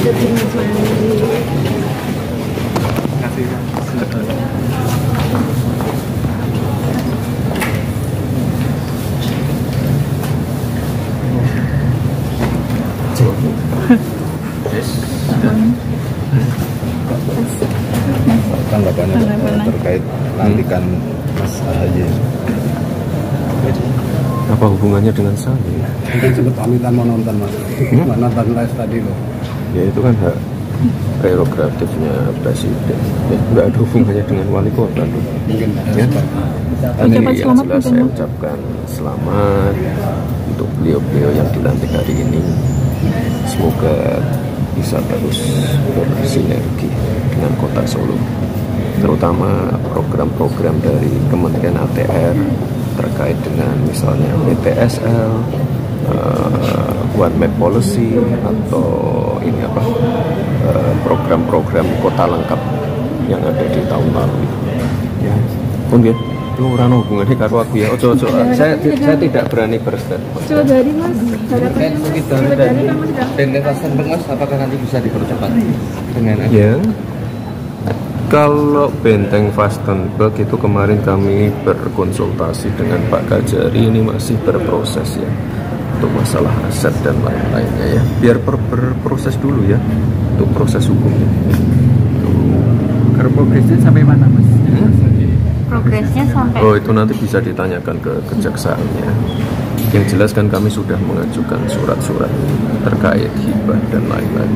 Lebih mandiri. Kasih kan. Tanggapannya terkait lantikan Mas AHY. Apa hubungannya dengan saya? Mungkin sebut pamitan mau nonton Mas. Nonton live tadi loh. Ya itu kan hak prerogatifnya presiden. Ya, nggak ada hubungannya dengan wali kota tuh. Mungkin Ya. Tapi Ucapan yang selamat jelas saya mungkin. ucapkan selamat untuk beliau-beliau yang dilantik hari ini. Semoga bisa terus bersinergi dengan kota Solo, terutama program-program dari Kementerian ATR terkait dengan misalnya PTSL, One Map Policy, atau ini apa, program-program kota lengkap yang ada di tahun lalu. Ya, pun ya, itu orang hubungannya karo aku ya. Ojo, saya tidak berani berstatement. Coba dari Mas, harapannya Mas, Kita coba dari kamu sudah. Benteng Fastenberg Mas, apakah nanti bisa dipercepat dengan Ya, kalau Benteng Fastenberg itu kemarin kami berkonsultasi dengan Pak Kajari, ini masih berproses ya untuk masalah aset dan lain-lainnya ya. Biar berproses dulu ya untuk proses hukumnya. Kalau progresnya sampai mana Mas? Progresnya sampai. Oh, itu nanti bisa ditanyakan ke kejaksaannya. Yang jelas kan kami sudah mengajukan surat-surat terkait hibah dan lain-lain.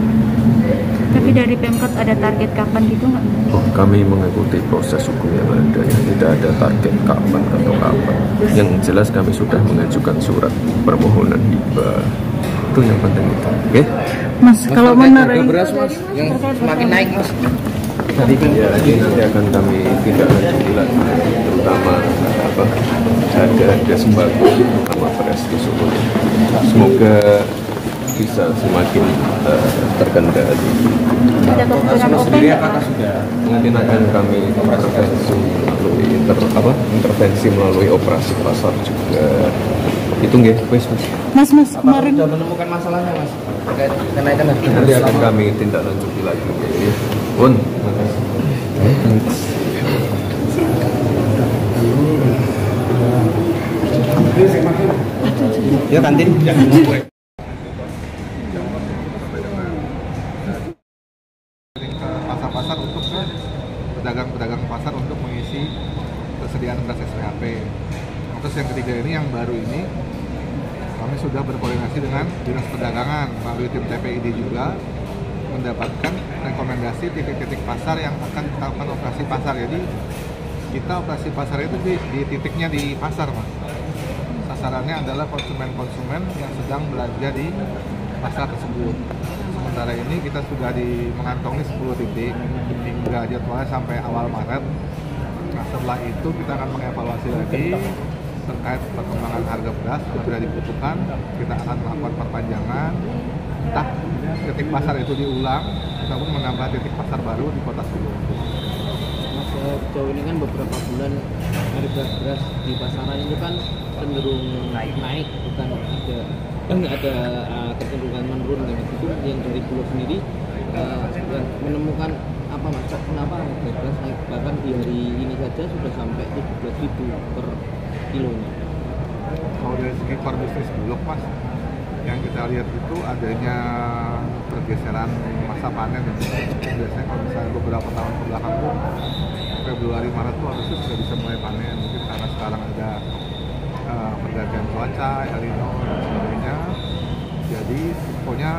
Tapi dari Pemkot ada target kapan gitu nggak? Oh, kami mengikuti proses hukum yang ada ya. Tidak ada target kapan atau kapan. Yang jelas kami sudah mengajukan surat permohonan hibah. Itu yang penting itu. Oke? Mas, kalau menurut beras Mas yang semakin naik Mas. Dari Ya, ini nanti akan kami tindak lanjuti lagi, terutama apa, harga sembako sama beras di Solo. Semoga bisa semakin terkendali. ada keputusan OP nggak, Mas? sudah Mungkin akan kami intervensi melalui operasi pasar juga. Itu nggih, wes. Mas, kemarin sudah menemukan masalahnya Mas terkait kenaikan harga Nanti beras akan sama kami tindak lanjuti lagi. Ya. Bun, makasih. ya kantin Ke pasar-pasar untuk pedagang-pedagang pasar untuk mengisi persediaan beras SPHP. Terus yang ketiga ini, yang baru ini, kami sudah berkoordinasi dengan Dinas Perdagangan melalui tim TPID juga, mendapatkan rekomendasi titik-titik pasar yang akan dilakukan operasi pasar. Jadi kita operasi pasar itu di titiknya di pasar Mas. Sasarannya adalah konsumen-konsumen yang sedang belanja di pasar tersebut. Sementara ini kita sudah mengantongi 10 titik hingga jadwalnya sampai awal Maret. Nah, setelah itu kita akan mengevaluasi lagi terkait perkembangan harga beras. Apabila dibutuhkan, kita akan melakukan perpanjangan. Entah titik pasar itu diulang ataupun menambah titik pasar baru di Kota Solo. Mas, sejauh ini kan beberapa bulan harga beras di pasaran itu kan cenderung naik, bukan ada kecenderungan menurun gitu. Itu yang dari Bulog sendiri menemukan apa Mas? Kenapa harga beras naik, bahkan di hari ini saja sudah sampai 17.000 per kilonya? Kalau dari segi core bisnis Bulog Mas, yang kita lihat itu adanya pergeseran masa panen. Biasanya kalau misalnya beberapa tahun ke belakang tuh Februari Maret tuh harusnya sudah bisa mulai panen. Mungkin karena sekarang ada pergantian cuaca, El Nino dan sebagainya. Jadi pokoknya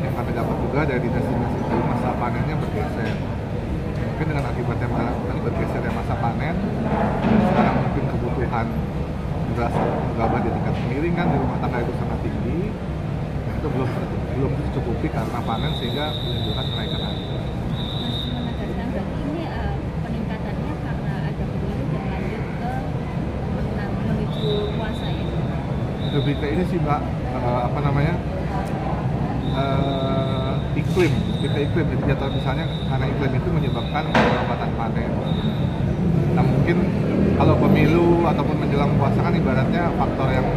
yang kami dapat juga dari dinas-dinas itu masa panennya bergeser. Mungkin dengan akibatnya bergesernya masa panen, dan sekarang mungkin kebutuhan beras gabah di tingkat pemiringan di rumah tangga itu sangat tinggi. Nah, itu belum tercukupi karena panen sehingga menimbulkan kenaikan harga. Ini peningkatannya karena ada pemilu dan lanjut ke menuju puasa ya? Lebih ke ini sih Mbak, iklim, jadi jatuh misalnya karena iklim itu menyebabkan perlambatan panen. Nah mungkin kalau pemilu ataupun menjelang puasa kan ibaratnya faktor yang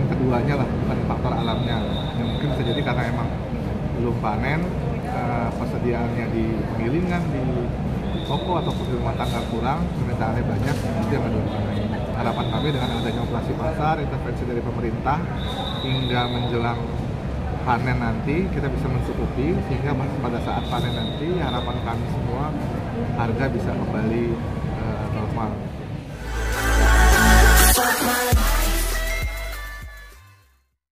keduanya lah, bukan faktor alamnya. Yang mungkin bisa jadi karena emang belum panen, persediaannya di penggilingan, di toko ataupun di rumah tangga kurang, permintaannya banyak, itu yang belum panen. Harapan kami dengan adanya operasi pasar, intervensi dari pemerintah hingga menjelang panen nanti kita bisa mencukupi, sehingga pada saat panen nanti harapan kami semua harga bisa kembali normal.